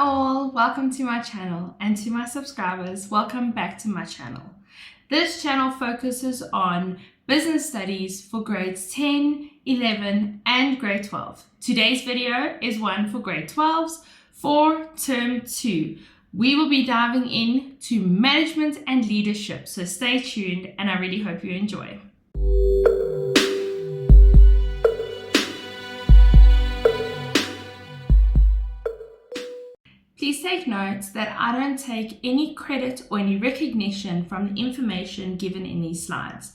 all, welcome to my channel, and to my subscribers, welcome back to my channel. This channel focuses on business studies for grades 10, 11 and grade 12. Today's video is one for grade 12s for term 2. We will be diving into management and leadership, so stay tuned and I really hope you enjoy. Please take note that I don't take any credit or any recognition from the information given in these slides.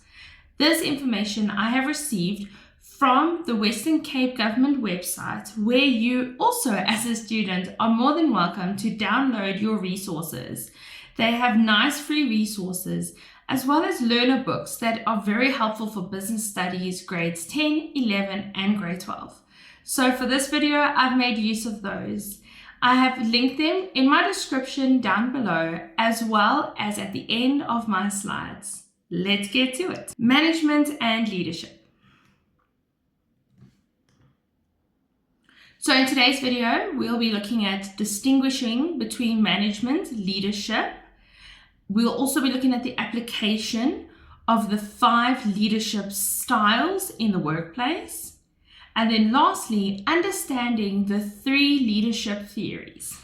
This information I have received from the Western Cape government website, where you also as a student are more than welcome to download your resources. They have nice free resources as well as learner books that are very helpful for business studies grades 10, 11 and grade 12. So for this video, I've made use of those. I have linked them in my description down below as well as at the end of my slides. Let's get to it. Management and leadership. So in today's video, we'll be looking at distinguishing between management, leadership. We'll also be looking at the application of the 5 leadership styles in the workplace. And then lastly, understanding the 3 leadership theories.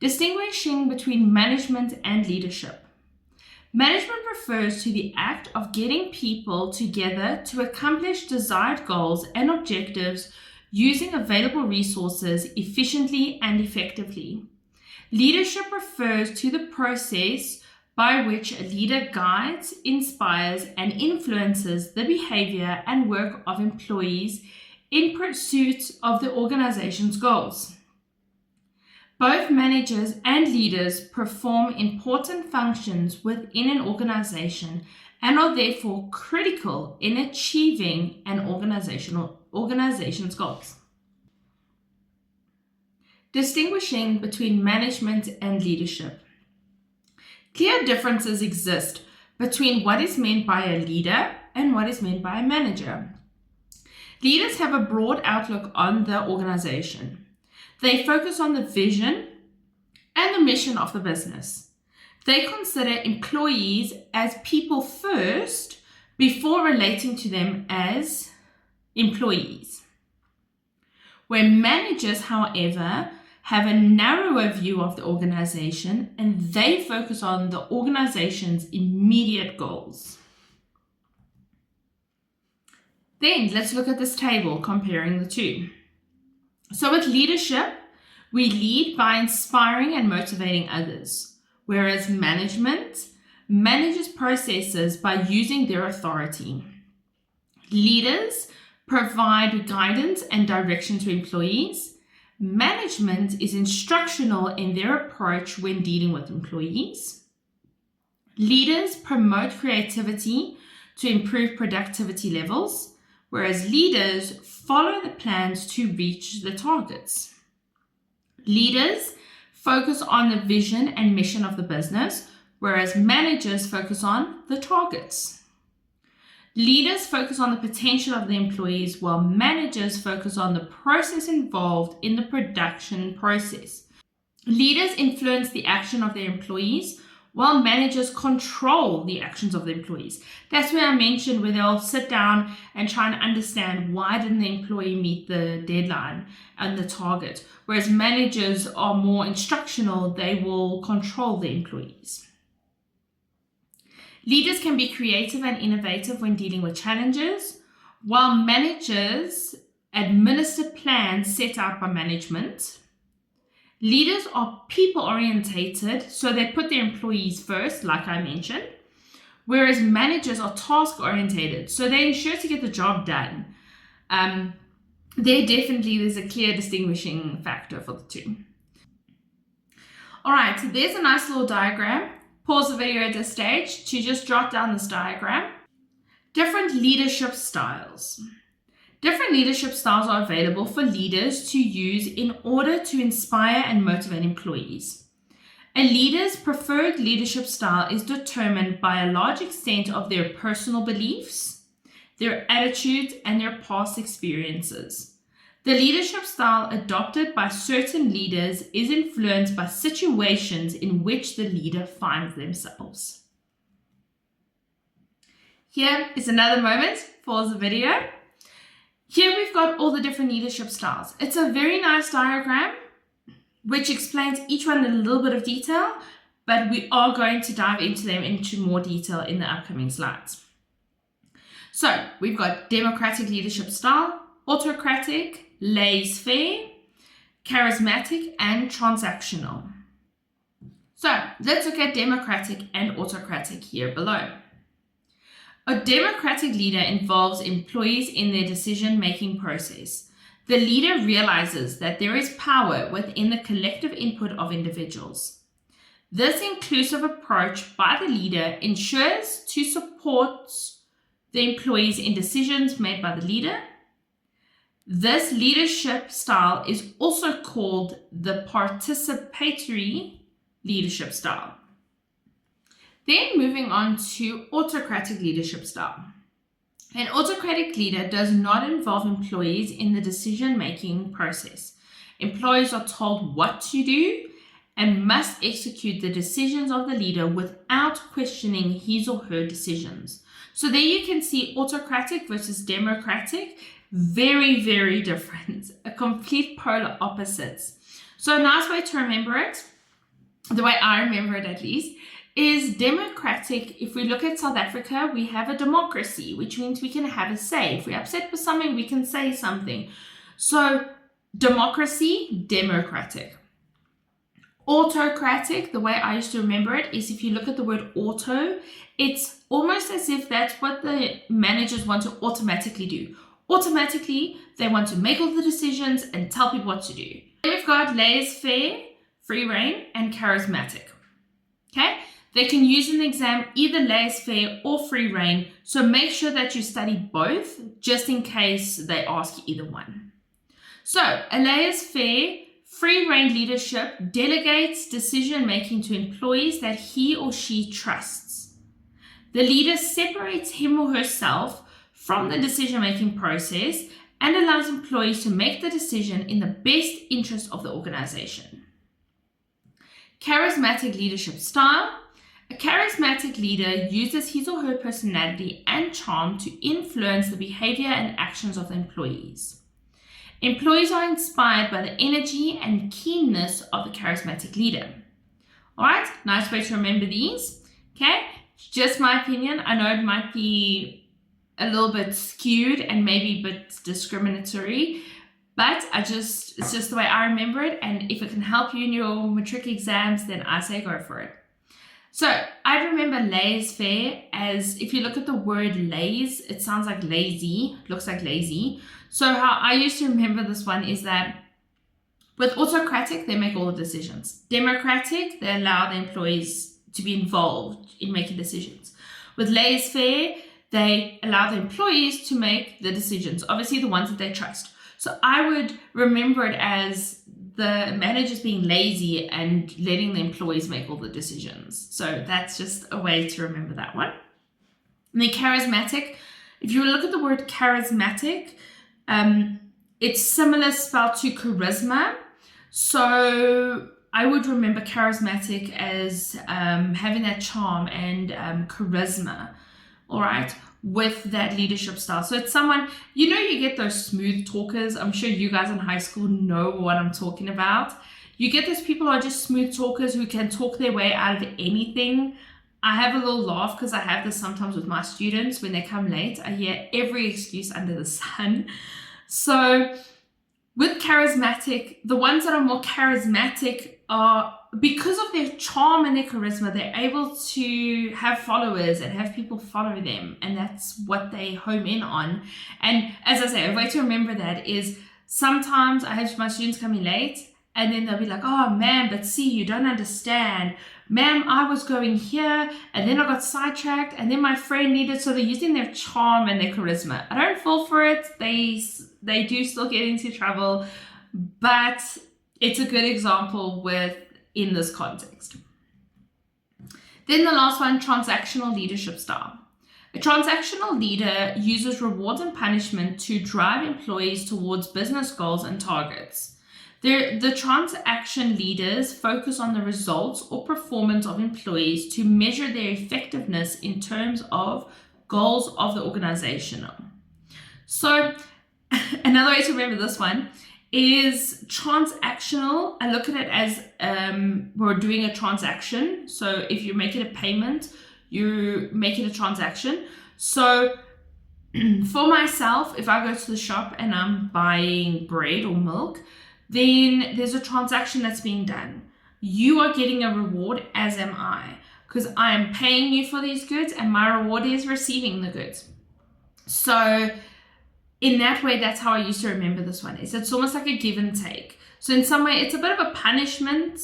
Distinguishing between management and leadership. Management refers to the act of getting people together to accomplish desired goals and objectives using available resources efficiently and effectively. Leadership refers to the process by which a leader guides, inspires, and influences the behavior and work of employees in pursuit of the organization's goals. Both managers and leaders perform important functions within an organization and are therefore critical in achieving an organization's goals. Distinguishing between management and leadership. Clear differences exist between what is meant by a leader and what is meant by a manager. Leaders have a broad outlook on the organization. They focus on the vision and the mission of the business. They consider employees as people first before relating to them as employees. Where managers, however, have a narrower view of the organization and they focus on the organization's immediate goals. Then let's look at this table comparing the two. So with leadership, we lead by inspiring and motivating others, whereas management manages processes by using their authority. Leaders provide guidance and direction to employees. Management is instructional in their approach when dealing with employees. Leaders promote creativity to improve productivity levels, whereas leaders follow the plans to reach the targets. Leaders focus on the vision and mission of the business, whereas managers focus on the targets. Leaders focus on the potential of the employees, while managers focus on the process involved in the production process. Leaders influence the action of their employees, while managers control the actions of the employees. That's where I mentioned where they'll sit down and try and understand why didn't the employee meet the deadline and the target. Whereas managers are more instructional, they will control the employees. Leaders can be creative and innovative when dealing with challenges, while managers administer plans set out by management. Leaders are people-orientated, so they put their employees first, like I mentioned, whereas managers are task-orientated, so they ensure to get the job done. There's a clear distinguishing factor for the two. All right, so there's a nice little diagram. Pause the video at this stage to just jot down this diagram. Different leadership styles. Different leadership styles are available for leaders to use in order to inspire and motivate employees. A leader's preferred leadership style is determined by a large extent of their personal beliefs, their attitudes, and their past experiences. The leadership style adopted by certain leaders is influenced by situations in which the leader finds themselves. Here is another moment. Pause the video. Here we've got all the different leadership styles. It's a very nice diagram which explains each one in a little bit of detail, but we are going to dive into them into more detail in the upcoming slides. So we've got democratic leadership style, autocratic, laissez-faire, charismatic, and transactional. So let's look at democratic and autocratic here below. A democratic leader involves employees in their decision-making process. The leader realizes that there is power within the collective input of individuals. This inclusive approach by the leader ensures to support the employees in decisions made by the leader. This leadership style is also called the participatory leadership style. Then moving on to autocratic leadership style. An autocratic leader does not involve employees in the decision-making process. Employees are told what to do and must execute the decisions of the leader without questioning his or her decisions. So there you can see autocratic versus democratic, very, very different, a complete polar opposites. So a nice way to remember it, the way I remember it at least, is democratic. If we look at South Africa, we have a democracy, which means we can have a say. If we're upset with something, we can say something. So democracy, democratic. Autocratic, the way I used to remember it, is if you look at the word auto, it's almost as if that's what the managers want to automatically do. Automatically, they want to make all the decisions and tell people what to do. Then we've got laissez-faire, free reign, and charismatic. Okay? They can use in the exam either laissez-faire or free reign, so make sure that you study both just in case they ask either one. So, a laissez-faire, free reign leadership delegates decision making to employees that he or she trusts. The leader separates him or herself from the decision making process and allows employees to make the decision in the best interest of the organization. Charismatic leadership style. A charismatic leader uses his or her personality and charm to influence the behavior and actions of the employees. Employees are inspired by the energy and keenness of the charismatic leader. All right, nice way to remember these. Okay, just my opinion. I know it might be a little bit skewed and maybe a bit discriminatory, but it's just the way I remember it. And if it can help you in your matric exams, then I say go for it. So I remember laissez-faire as, if you look at the word laisse, it sounds like lazy, looks like lazy. So how I used to remember this one is that with autocratic, they make all the decisions. Democratic, they allow the employees to be involved in making decisions. With laissez-faire, they allow the employees to make the decisions, obviously the ones that they trust. So I would remember it as the managers being lazy and letting the employees make all the decisions. So that's just a way to remember that one. And then charismatic, if you look at the word charismatic, it's similar spelled to charisma. So I would remember charismatic as having that charm and charisma, all right, with that leadership style. So it's someone, you know, you get those smooth talkers. I'm sure you guys in high school know what I'm talking about. You get those people who are just smooth talkers who can talk their way out of anything. I have a little laugh because I have this sometimes with my students. When they come late, I hear every excuse under the sun. So with charismatic, the ones that are more charismatic are, because of their charm and their charisma, they're able to have followers and have people follow them. And that's what they home in on. And as I say, a way to remember that is sometimes I have my students coming late and then they'll be like, oh, ma'am, but see, you don't understand. Ma'am, I was going here and then I got sidetracked and then my friend needed, so they're using their charm and their charisma. I don't fall for it. They do still get into trouble, but it's a good example in this context. Then the last one, transactional leadership style. A transactional leader uses rewards and punishment to drive employees towards business goals and targets. The transaction leaders focus on the results or performance of employees to measure their effectiveness in terms of goals of the organization. So another way to remember this one is transactional. I look at it as we're doing a transaction. So if you make it a payment, you make it a transaction. So for myself, if I go to the shop and I'm buying bread or milk, then there's a transaction that's being done. You are getting a reward, as am I, because I am paying you for these goods and my reward is receiving the goods. So in that way, that's how I used to remember this one. It's almost like a give and take. So in some way, it's a bit of a punishment,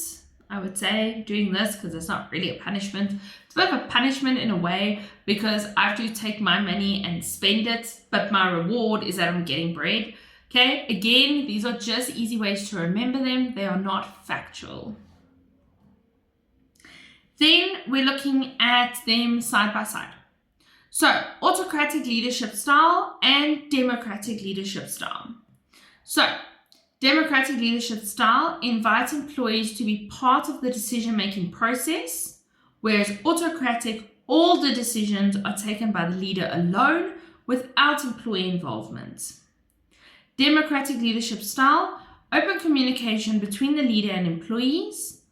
I would say, doing this, because it's not really a punishment. It's a bit of a punishment in a way, because I have to take my money and spend it, but my reward is that I'm getting bread. Okay, again, these are just easy ways to remember them. They are not factual. Then we're looking at them side by side. So, autocratic leadership style and democratic leadership style. So, democratic leadership style invites employees to be part of the decision-making process, whereas autocratic, all the decisions are taken by the leader alone without employee involvement. Democratic leadership style, open communication between the leader and employees.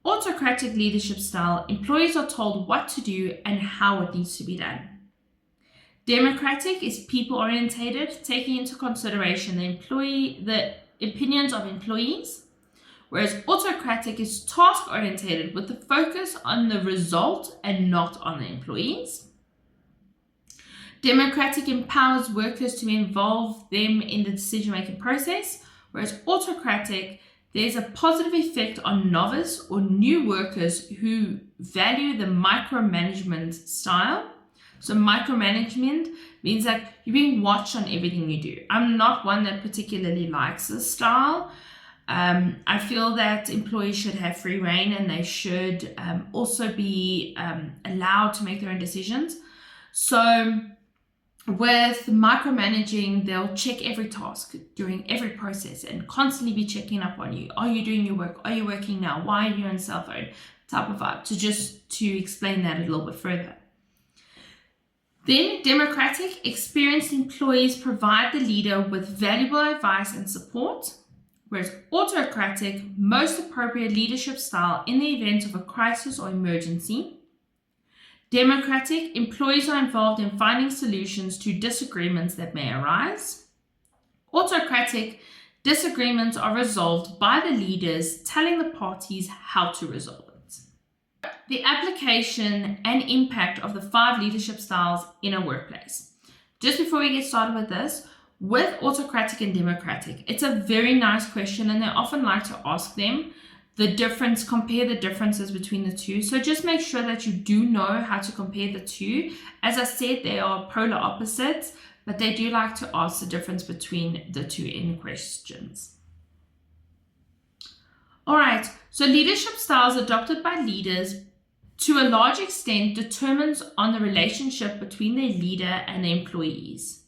Autocratic leadership style, employees are told what to do and how it needs to be done. Democratic is people-orientated, taking into consideration the opinions of employees, whereas autocratic is task-orientated with the focus on the result and not on the employees. Democratic empowers workers to involve them in the decision-making process, whereas autocratic, there's a positive effect on novice or new workers who value the micromanagement style. So micromanagement means that you're being watched on everything you do. I'm not one that particularly likes this style. I feel that employees should have free rein and they should also be allowed to make their own decisions. So with micromanaging, they'll check every task during every process and constantly be checking up on you. Are you doing your work? Are you working now? Why are you on cell phone? Type of vibe. To explain that a little bit further. Then democratic, experienced employees provide the leader with valuable advice and support, whereas autocratic, most appropriate leadership style in the event of a crisis or emergency. Democratic, employees are involved in finding solutions to disagreements that may arise. Autocratic, disagreements are resolved by the leaders telling the parties how to resolve it. The application and impact of the 5 leadership styles in a workplace. Just before we get started with this, with autocratic and democratic, it's a very nice question and they often like to ask them compare the differences between the two. So just make sure that you do know how to compare the two. As I said, they are polar opposites, but they do like to ask the difference between the two in questions. All right, so leadership styles adopted by leaders to a large extent determines on the relationship between their leader and the employees.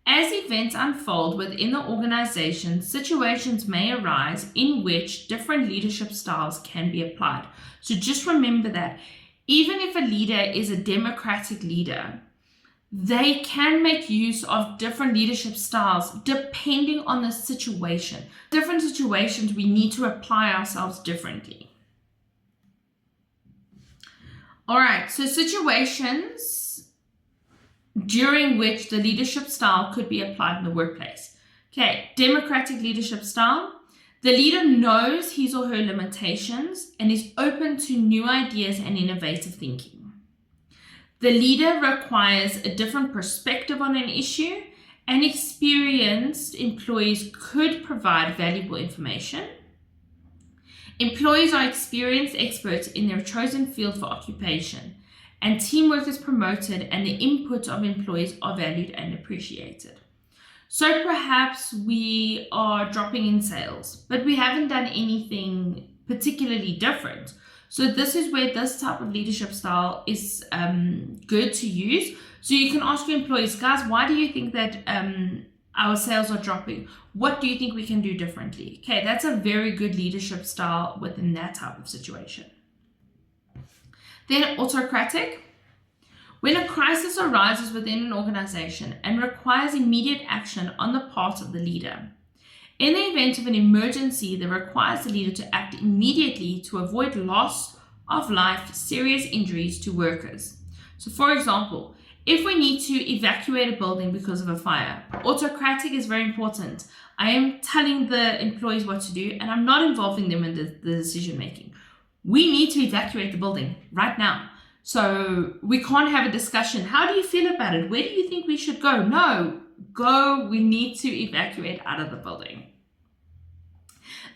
As events unfold within the organization, situations may arise in which different leadership styles can be applied. So just remember that even if a leader is a democratic leader, they can make use of different leadership styles depending on the situation. Different situations, we need to apply ourselves differently. All right, so situations during which the leadership style could be applied in the workplace. Okay, democratic leadership style. The leader knows his or her limitations and is open to new ideas and innovative thinking. The leader requires a different perspective on an issue, and experienced employees could provide valuable information. Employees are experienced experts in their chosen field for occupation, and teamwork is promoted and the input of employees are valued and appreciated. So perhaps we are dropping in sales, but we haven't done anything particularly different. So this is where this type of leadership style is good to use So you can ask your employees, guys, why do you think that our sales are dropping? What do you think we can do differently? Okay, that's a very good leadership style within that type of situation. Then autocratic. When a crisis arises within an organization and requires immediate action on the part of the leader, in the event of an emergency that requires the leader to act immediately to avoid loss of life, serious injuries to workers. So for example, if we need to evacuate a building because of a fire, autocratic is very important. I am telling the employees what to do and I'm not involving them in the decision making. We need to evacuate the building right now. So we can't have a discussion. How do you feel about it? Where do you think we should go? No, go. We need to evacuate out of the building.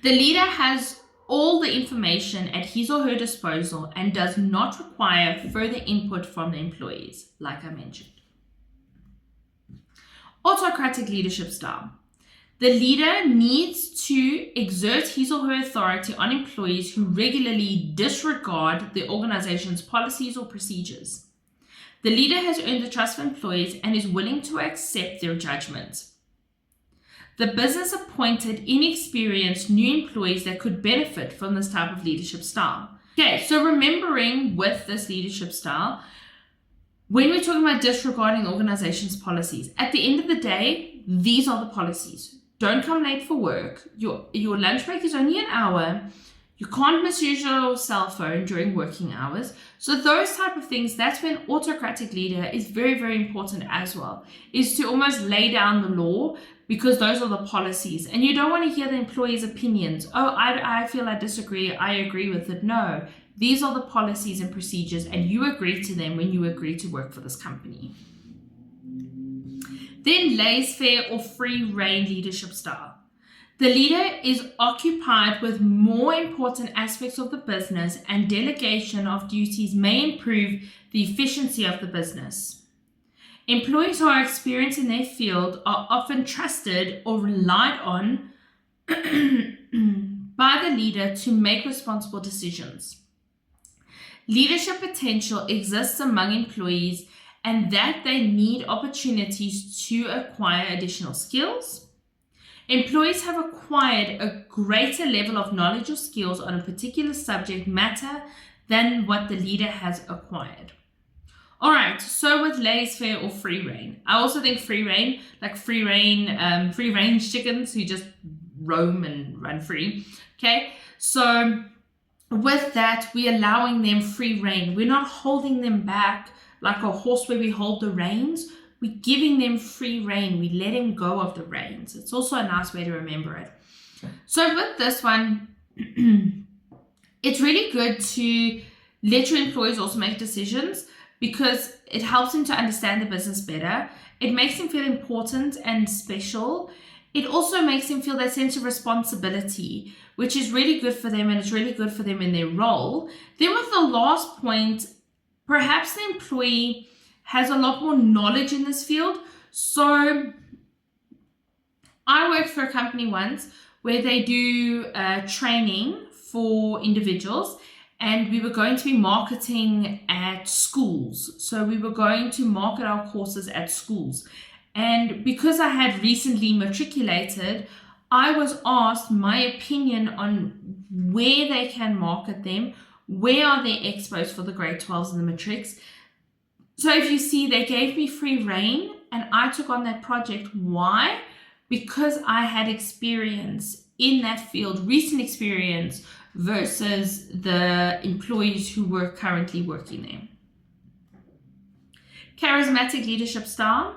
The leader has all the information at his or her disposal and does not require further input from the employees, like I mentioned. Autocratic leadership style. The leader needs to exert his or her authority on employees who regularly disregard the organization's policies or procedures. The leader has earned the trust of employees and is willing to accept their judgment. The business appointed inexperienced new employees that could benefit from this type of leadership style. Okay, so remembering with this leadership style, when we're talking about disregarding the organization's policies, at the end of the day, these are the policies. Don't come late for work. Your lunch break is only an hour. You can't misuse your cell phone during working hours. So those type of things, that's when autocratic leader is very, very important as well, is to almost lay down the law because those are the policies. And you don't want to hear the employees' opinions. Oh, I feel I disagree. I agree with it. No, these are the policies and procedures and you agree to them when you agree to work for this company. Then laissez-faire or free rein leadership style. The leader is occupied with more important aspects of the business and delegation of duties may improve the efficiency of the business. Employees who are experienced in their field are often trusted or relied on by the leader to make responsible decisions. Leadership potential exists among employees and that they need opportunities to acquire additional skills. Employees have acquired a greater level of knowledge or skills on a particular subject matter than what the leader has acquired. All right, so with laissez-faire or free rein, I also think free rein, like free range chickens who just roam and run free. Okay, so with that, we're allowing them free rein. We're not holding them back like a horse where we hold the reins. We're giving them free rein. We let them go of the reins. It's also a nice way to remember it. So with this one, it's really good to let your employees also make decisions because it helps them to understand the business better. It makes them feel important and special. It also makes them feel that sense of responsibility, which is really good for them and it's really good for them in their role. Then with the last point, perhaps the employee has a lot more knowledge in this field. So I worked for a company once where they do training for individuals and we were going to be marketing at schools. So we were going to market our courses at schools. And because I had recently matriculated, I was asked my opinion on where they can market them, where are their expos for the grade 12s and the matrics. So if you see, they gave me free rein and I took on that project. Why? Because I had experience in that field, recent experience versus the employees who were currently working there. Charismatic leadership style.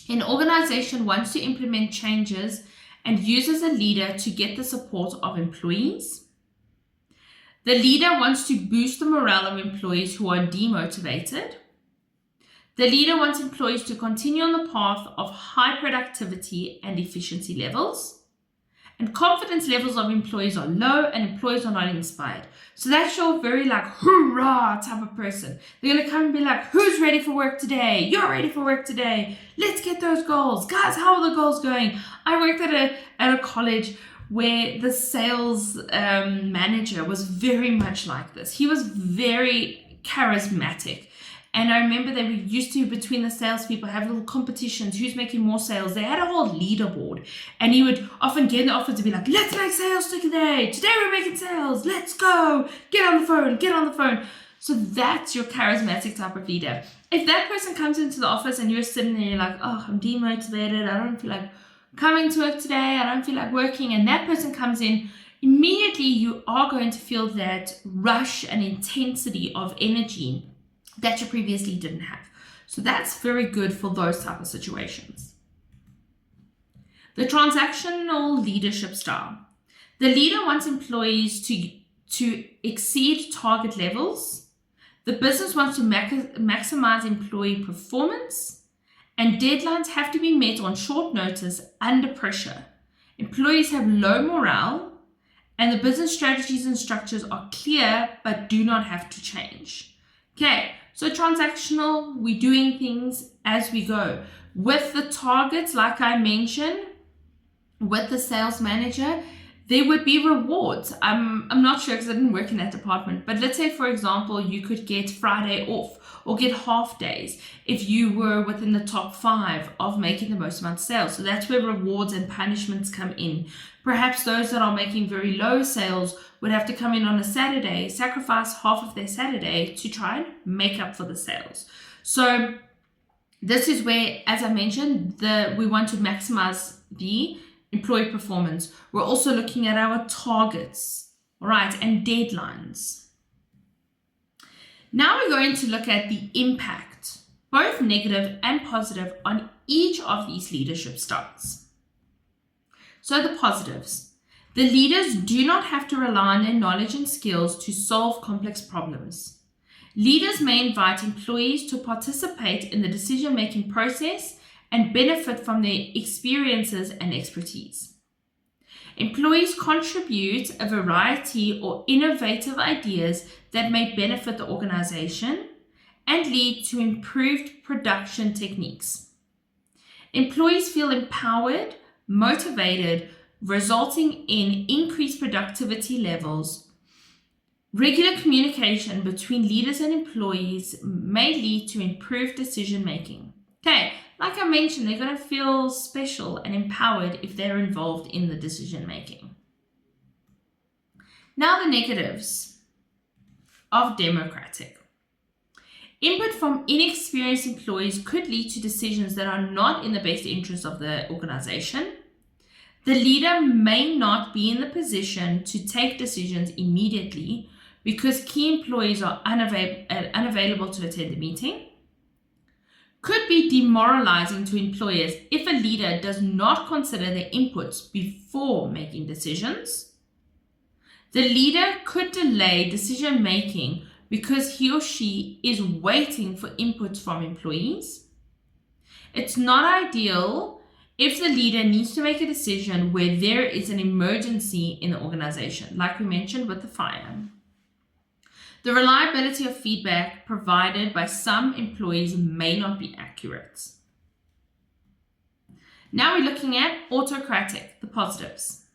An organization wants to implement changes and uses a leader to get the support of employees. The leader wants to boost the morale of employees who are demotivated. The leader wants employees to continue on the path of high productivity and efficiency levels. And confidence levels of employees are low and employees are not inspired. So that's your very like hoorah type of person. They're going to come and be like, who's ready for work today? You're ready for work today. Let's get those goals. Guys, how are the goals going? I worked at a college where the sales manager was very much like this. He was very charismatic. And I remember they were used to, between the salespeople, have little competitions, who's making more sales. They had a whole leaderboard. And he would often get in the office to be like, let's make sales today. Today we're making sales. Let's go. Get on the phone. Get on the phone. So that's your charismatic type of leader. If that person comes into the office and you're sitting there, you're like, oh, I'm demotivated. I don't feel like coming to work today. I don't feel like working. And that person comes in, immediately you are going to feel that rush and intensity of energy that you previously didn't have. So that's very good for those type of situations. The transactional leadership style. The leader wants employees to exceed target levels. The business wants to maximize employee performance, and deadlines have to be met on short notice under pressure. Employees have low morale, and the business strategies and structures are clear but do not have to change. Okay, so transactional, we're doing things as we go. With the targets, like I mentioned, with the sales manager, there would be rewards. I'm not sure because I didn't work in that department, but let's say, for example, you could get Friday off or get half days if you were within the top 5 of making the most amount of sales. So that's where rewards and punishments come in. Perhaps those that are making very low sales would have to come in on a Saturday, sacrifice half of their Saturday to try and make up for the sales. So this is where, as I mentioned, we want to maximize the employee performance. We're also looking at our targets, all right, and deadlines. Now we're going to look at the impact, both negative and positive, on each of these leadership styles. So the positives. The leaders do not have to rely on their knowledge and skills to solve complex problems. Leaders may invite employees to participate in the decision-making process and benefit from their experiences and expertise. Employees contribute a variety or innovative ideas that may benefit the organization and lead to improved production techniques. Employees feel empowered, motivated, resulting in increased productivity levels. Regular communication between leaders and employees may lead to improved decision making. Okay, like I mentioned, they're going to feel special and empowered if they're involved in the decision making. Now the negatives of democratic. Input from inexperienced employees could lead to decisions that are not in the best interest of the organization. The leader may not be in the position to take decisions immediately because key employees are unavailable to attend the meeting. Could be demoralizing to employers if a leader does not consider their inputs before making decisions. The leader could delay decision making because he or she is waiting for inputs from employees. It's not ideal if the leader needs to make a decision where there is an emergency in the organization, like we mentioned with the fire. The reliability of feedback provided by some employees may not be accurate. Now we're looking at autocratic, the positives.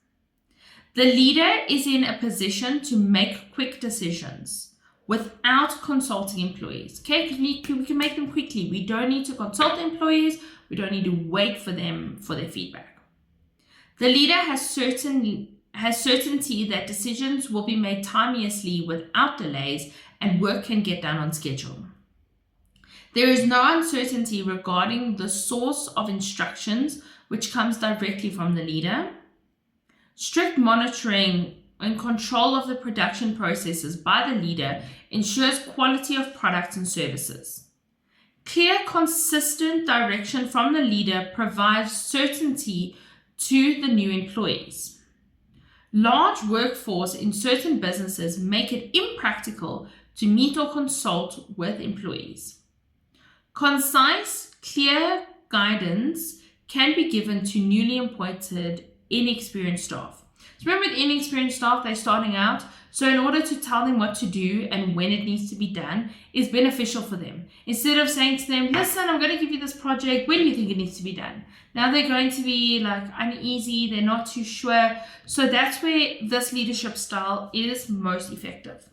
The leader is in a position to make quick decisions without consulting employees. Okay, because we can make them quickly. We don't need to consult employees. We don't need to wait for them for their feedback. The leader has certainty that decisions will be made timeously without delays and work can get done on schedule. There is no uncertainty regarding the source of instructions, which comes directly from the leader. Strict monitoring and control of the production processes by the leader ensures quality of products and services. Clear, consistent direction from the leader provides certainty to the new employees. Large workforce in certain businesses make it impractical to meet or consult with employees. Concise, clear guidance can be given to newly appointed, inexperienced staff. So remember, with inexperienced staff, they're starting out. So in order to tell them what to do and when it needs to be done is beneficial for them. Instead of saying to them, listen, I'm going to give you this project, when do you think it needs to be done? Now they're going to be like uneasy, they're not too sure. So that's where this leadership style is most effective.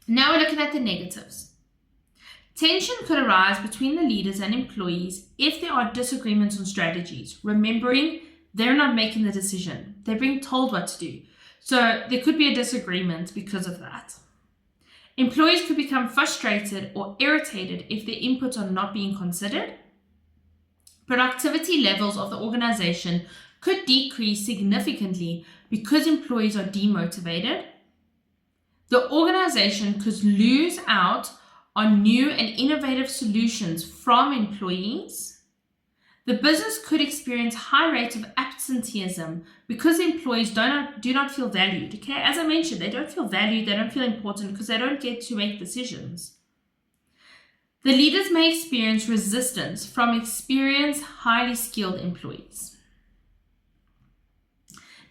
Now we're looking at the negatives. Tension could arise between the leaders and employees if there are disagreements on strategies, remembering they're not making the decision. They're being told what to do. So there could be a disagreement because of that. Employees could become frustrated or irritated if their inputs are not being considered. Productivity levels of the organization could decrease significantly because employees are demotivated. The organization could lose out on new and innovative solutions from employees. The business could experience high rates of absenteeism because employees do not feel valued. Okay, as I mentioned, they don't feel valued, they don't feel important because they don't get to make decisions. The leaders may experience resistance from experienced, highly skilled employees.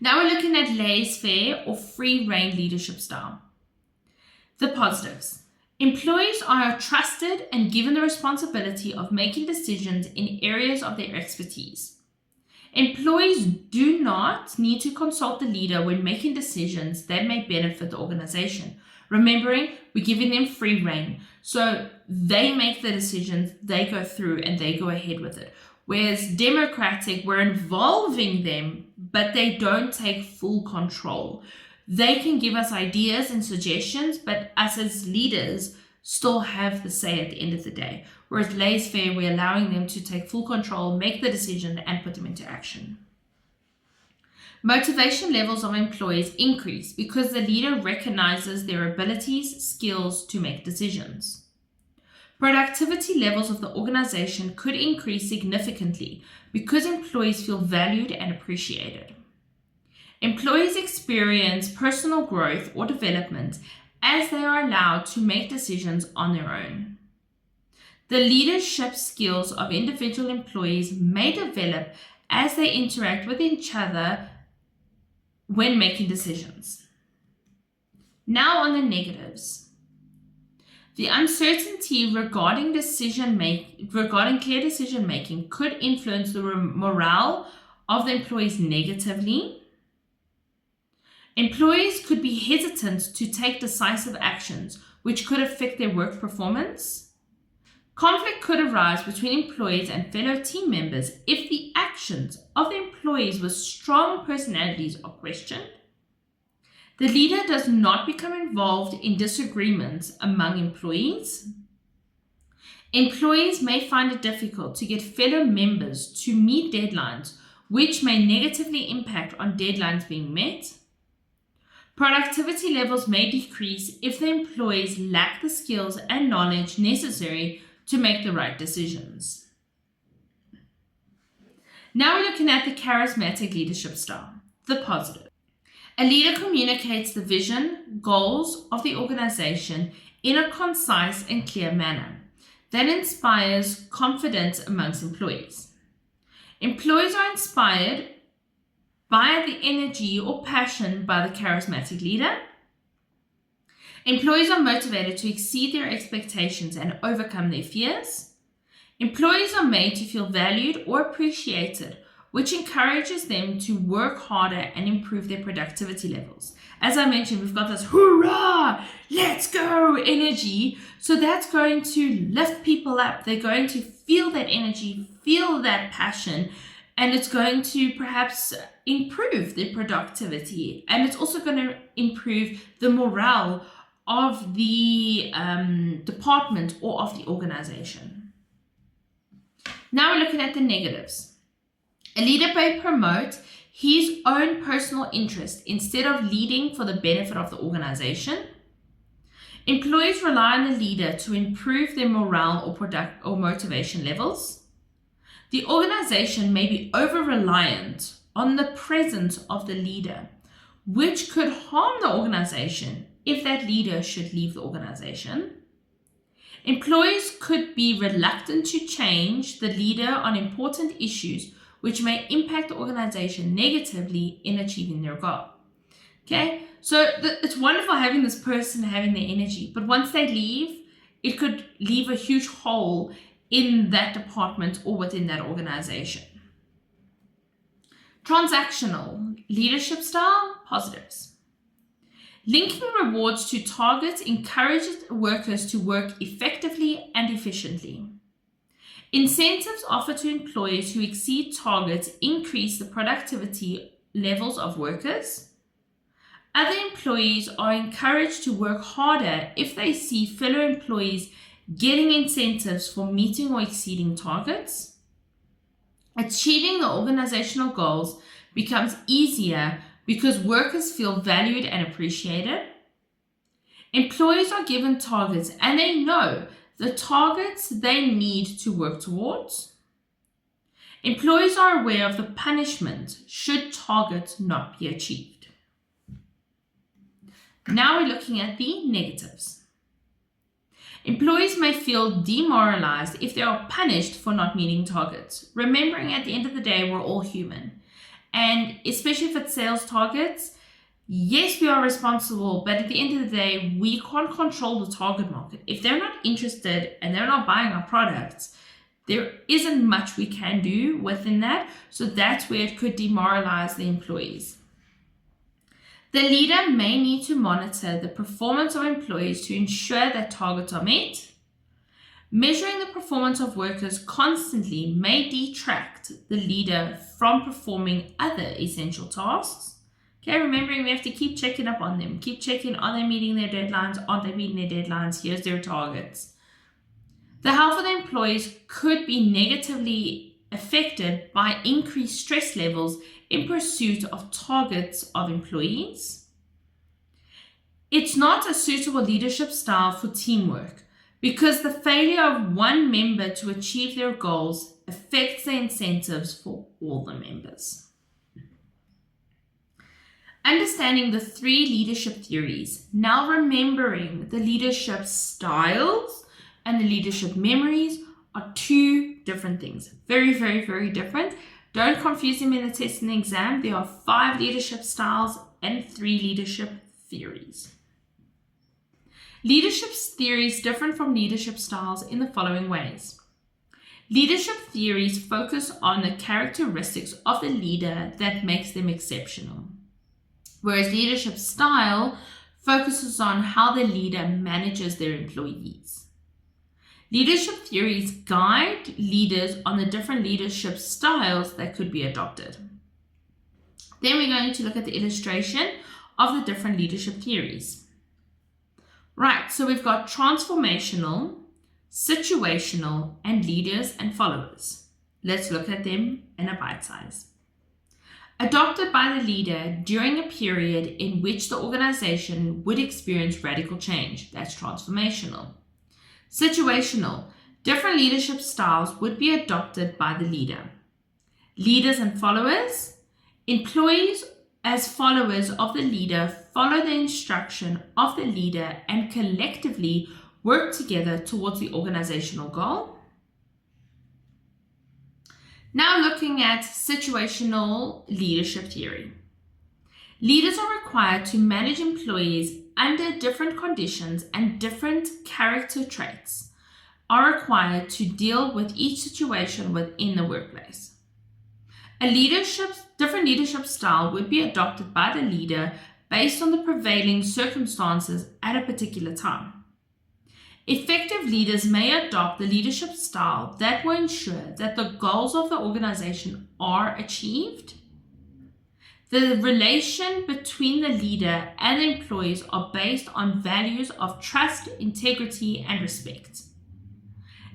Now we're looking at laissez-faire or free-rein leadership style. The positives. Employees are trusted and given the responsibility of making decisions in areas of their expertise. Employees do not need to consult the leader when making decisions that may benefit the organization. Remembering, we're giving them free rein. So they make the decisions, they go through and they go ahead with it. Whereas democratic, we're involving them, but they don't take full control. They can give us ideas and suggestions, but us as leaders still have the say at the end of the day. Whereas laissez-faire, we're allowing them to take full control, make the decision, and put them into action. Motivation levels of employees increase because the leader recognizes their abilities, skills to make decisions. Productivity levels of the organization could increase significantly because employees feel valued and appreciated. Employees experience personal growth or development as they are allowed to make decisions on their own. The leadership skills of individual employees may develop as they interact with each other when making decisions. Now on the negatives. The uncertainty regarding clear decision making could influence the morale of the employees negatively. Employees could be hesitant to take decisive actions, which could affect their work performance. Conflict could arise between employees and fellow team members if the actions of the employees with strong personalities are questioned. The leader does not become involved in disagreements among employees. Employees may find it difficult to get fellow members to meet deadlines, which may negatively impact on deadlines being met. Productivity levels may decrease if the employees lack the skills and knowledge necessary to make the right decisions. Now we're looking at the charismatic leadership style, the positive. A leader communicates the vision, goals of the organization in a concise and clear manner that inspires confidence amongst employees. Employees are inspired by the energy or passion by the charismatic leader. Employees are motivated to exceed their expectations and overcome their fears. Employees are made to feel valued or appreciated, which encourages them to work harder and improve their productivity levels. As I mentioned, we've got this hoorah, let's go energy. So that's going to lift people up. They're going to feel that energy, feel that passion, and it's going to perhaps improve their productivity. And it's also going to improve the morale of the department or of the organization. Now we're looking at the negatives. A leader may promote his own personal interest instead of leading for the benefit of the organization. Employees rely on the leader to improve their morale or motivation levels. The organization may be over-reliant on the presence of the leader, which could harm the organization if that leader should leave the organization. Employees could be reluctant to change the leader on important issues, which may impact the organization negatively in achieving their goal. Okay, so it's wonderful having this person having their energy, but once they leave, it could leave a huge hole in that department or within that organization. Transactional leadership style, positives. Linking rewards to targets encourages workers to work effectively and efficiently. Incentives offered to employees who exceed targets increase the productivity levels of workers. Other employees are encouraged to work harder if they see fellow employees getting incentives for meeting or exceeding targets. Achieving the organizational goals becomes easier because workers feel valued and appreciated. Employees are given targets and they know the targets they need to work towards. Employees are aware of the punishment should targets not be achieved. Now we're looking at the negatives. Employees may feel demoralized if they are punished for not meeting targets. Remembering at the end of the day, we're all human. And especially if it's sales targets, yes, we are responsible, but at the end of the day, we can't control the target market. If they're not interested and they're not buying our products, there isn't much we can do within that. So that's where it could demoralize the employees. The leader may need to monitor the performance of employees to ensure that targets are met. Measuring the performance of workers constantly may detract the leader from performing other essential tasks. Okay, remembering we have to keep checking up on them. Keep checking, are they meeting their deadlines? Aren't they meeting their deadlines? Here's their targets. The health of the employees could be negatively affected by increased stress levels in pursuit of targets of employees. It's not a suitable leadership style for teamwork because the failure of one member to achieve their goals affects the incentives for all the members. Understanding the 3 leadership theories, now remembering the leadership styles and the leadership memories are 2 different things. Very, very, very different. Don't confuse them in the test and the exam. There are 5 leadership styles and 3 leadership theories. Leadership theories differ from leadership styles in the following ways. Leadership theories focus on the characteristics of the leader that makes them exceptional, whereas leadership style focuses on how the leader manages their employees. Leadership theories guide leaders on the different leadership styles that could be adopted. Then we're going to look at the illustration of the different leadership theories. Right, so we've got transformational, situational, and leaders and followers. Let's look at them in a bite size. Adopted by the leader during a period in which the organization would experience radical change. That's transformational. Situational. Different leadership styles would be adopted by the leader. Leaders and followers. Employees as followers of the leader follow the instruction of the leader and collectively work together towards the organizational goal. Now looking at situational leadership theory. Leaders are required to manage employees under different conditions, and different character traits are required to deal with each situation within the workplace. Different leadership style would be adopted by the leader based on the prevailing circumstances at a particular time. Effective leaders may adopt the leadership style that will ensure that the goals of the organization are achieved. The relation between the leader and the employees are based on values of trust, integrity, and respect.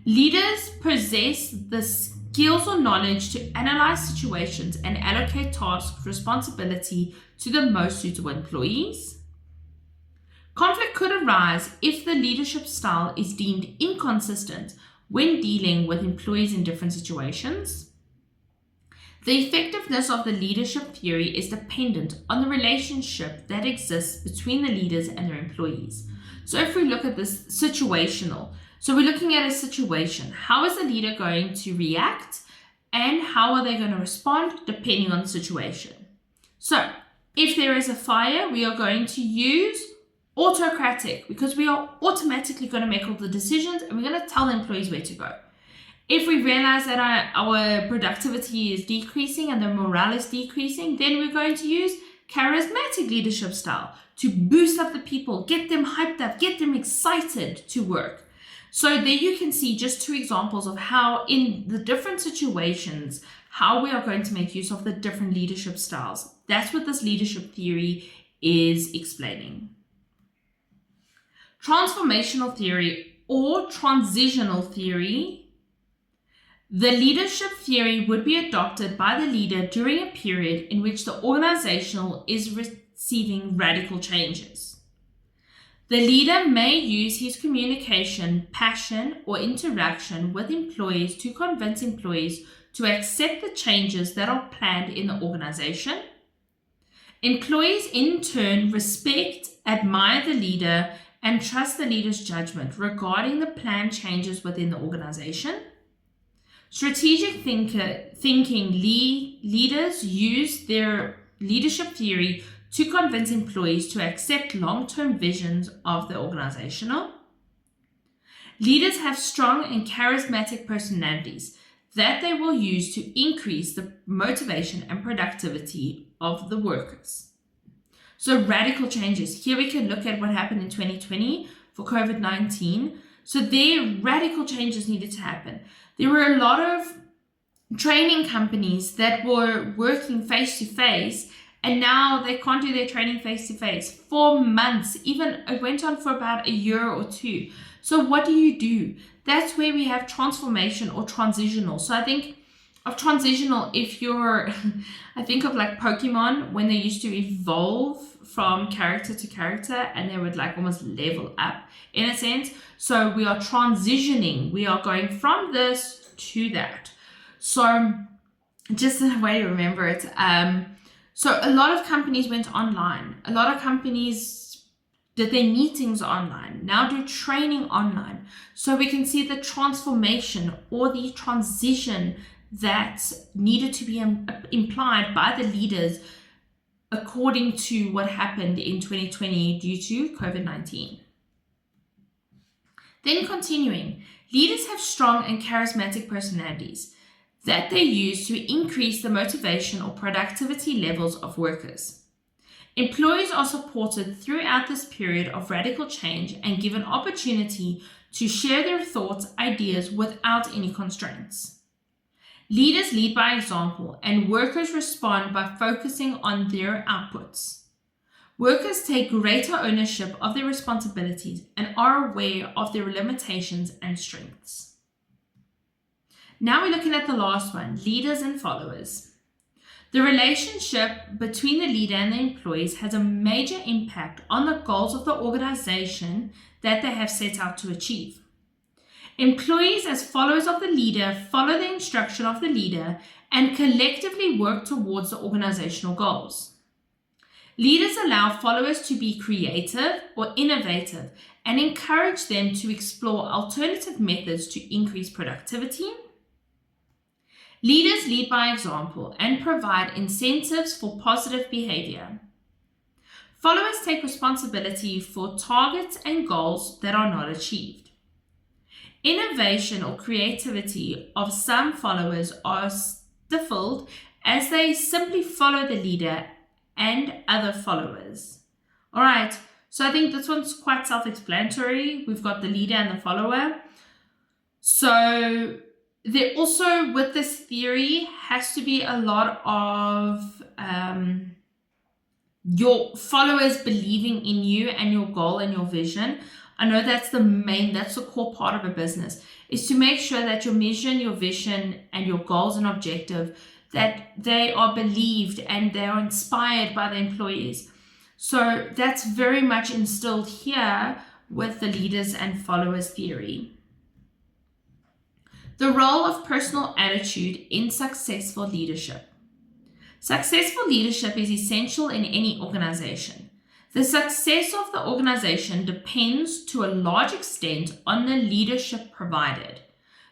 Leaders possess the skills or knowledge to analyze situations and allocate task responsibility to the most suitable employees. Conflict could arise if the leadership style is deemed inconsistent when dealing with employees in different situations. The effectiveness of the leadership theory is dependent on the relationship that exists between the leaders and their employees. So if we look at this situational, so we're looking at a situation. How is the leader going to react and how are they going to respond depending on the situation? So if there is a fire, we are going to use autocratic because we are automatically going to make all the decisions and we're going to tell the employees where to go. If we realize that our productivity is decreasing and the morale is decreasing, then we're going to use charismatic leadership style to boost up the people, get them hyped up, get them excited to work. So there you can see just two examples of how in the different situations, how we are going to make use of the different leadership styles. That's what this leadership theory is explaining. Transformational theory or transitional theory. The leadership theory would be adopted by the leader during a period in which the organization is receiving radical changes. The leader may use his communication, passion, or interaction with employees to convince employees to accept the changes that are planned in the organization. Employees in turn respect, admire the leader, and trust the leader's judgment regarding the planned changes within the organization. Strategic thinking leaders use their leadership theory to convince employees to accept long-term visions of the organizational. Leaders have strong and charismatic personalities that they will use to increase the motivation and productivity of the workers. So radical changes. Here we can look at what happened in 2020 for COVID-19. So there, radical changes needed to happen. There were a lot of training companies that were working face-to-face, and now they can't do their training face-to-face for months. Even it went on for about a year or two. So what do? That's where we have transformation or transitional. So I think of transitional, if you're, I think of like Pokemon when they used to evolve from character to character and they would like almost level up in a sense. So we are transitioning. We are going from this to that. So just a way to remember it. So a lot of companies went online. A lot of companies did their meetings online, now do training online. So we can see the transformation or the transition that needed to be implied by the leaders according to what happened in 2020 due to COVID-19. Then continuing, leaders have strong and charismatic personalities that they use to increase the motivation or productivity levels of workers. Employees are supported throughout this period of radical change and given opportunity to share their thoughts, ideas without any constraints. Leaders lead by example, and workers respond by focusing on their outputs. Workers take greater ownership of their responsibilities and are aware of their limitations and strengths. Now we're looking at the last one, leaders and followers. The relationship between the leader and the employees has a major impact on the goals of the organization that they have set out to achieve. Employees, as followers of the leader, follow the instruction of the leader and collectively work towards the organizational goals. Leaders allow followers to be creative or innovative and encourage them to explore alternative methods to increase productivity. Leaders lead by example and provide incentives for positive behavior. Followers take responsibility for targets and goals that are not achieved. Innovation or creativity of some followers are stifled as they simply follow the leader and other followers. All right, so I think this one's quite self-explanatory. We've got the leader and the follower. So there also, with this theory, has to be a lot of your followers believing in you and your goal and your vision. I know that's the core part of a business, is to make sure that your mission, your vision, and your goals and objective, that they are believed and they are inspired by the employees. So that's very much instilled here with the leaders and followers theory. The role of personal attitude in successful leadership. Successful leadership is essential in any organization. The success of the organization depends to a large extent on the leadership provided.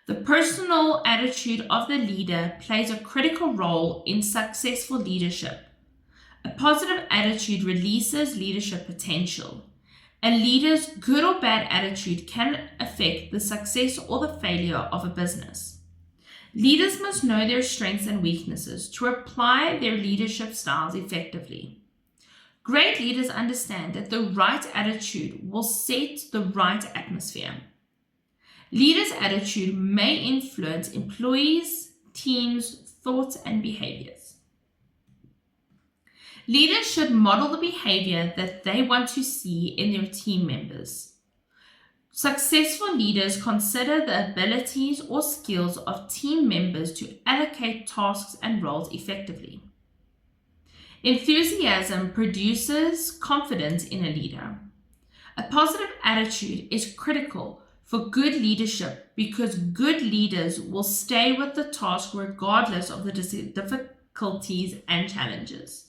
The personal attitude of the leader plays a critical role in successful leadership. A positive attitude releases leadership potential. A leader's good or bad attitude can affect the success or the failure of a business. Leaders must know their strengths and weaknesses to apply their leadership styles effectively. Great leaders understand that the right attitude will set the right atmosphere. Leaders' attitude may influence employees, teams, thoughts, and behaviors. Leaders should model the behavior that they want to see in their team members. Successful leaders consider the abilities or skills of team members to allocate tasks and roles effectively. Enthusiasm produces confidence in a leader. A positive attitude is critical for good leadership because good leaders will stay with the task regardless of the difficulties and challenges.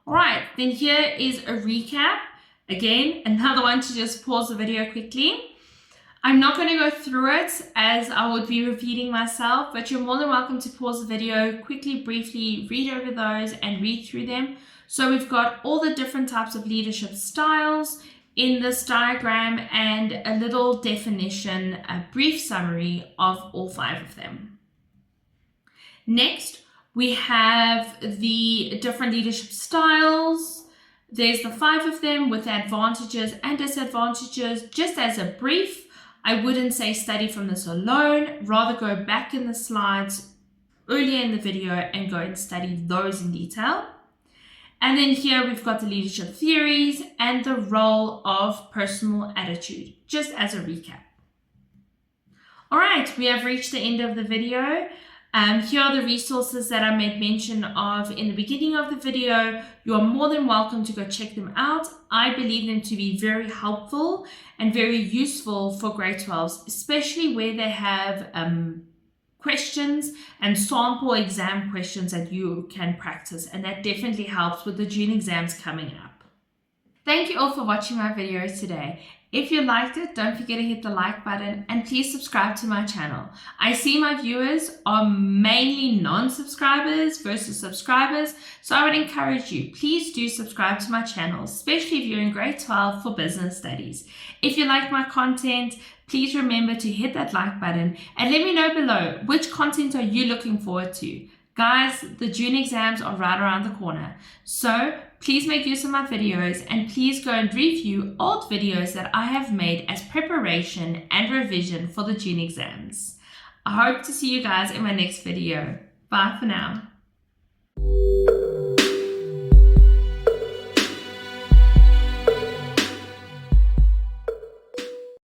All right, then here is a recap. Again, another one to just pause the video quickly. I'm not going to go through it as I would be repeating myself, but you're more than welcome to pause the video, quickly, briefly read over those and read through them. So we've got all the different types of leadership styles in this diagram and a little definition, a brief summary of all 5 of them. Next, we have the different leadership styles. There's the 5 of them with advantages and disadvantages. Just as a brief, I wouldn't say study from this alone, rather go back in the slides earlier in the video and go and study those in detail. And then here we've got the leadership theories and the role of personal attitude, just as a recap. All right, we have reached the end of the video. Here are the resources that I made mention of in the beginning of the video. You are more than welcome to go check them out. I believe them to be very helpful and very useful for grade 12s, especially where they have questions and sample exam questions that you can practice, and that definitely helps with the June exams coming up. Thank you all for watching my video today. If you liked it, don't forget to hit the like button and please subscribe to my channel. I see my viewers are mainly non-subscribers versus subscribers, so I would encourage you, please do subscribe to my channel, especially if you're in grade 12 for business studies. If you like my content, please remember to hit that like button and let me know below which content are you looking forward to. Guys, the June exams are right around the corner, so please make use of my videos and please go and review old videos that I have made as preparation and revision for the June exams. I hope to see you guys in my next video. Bye for now.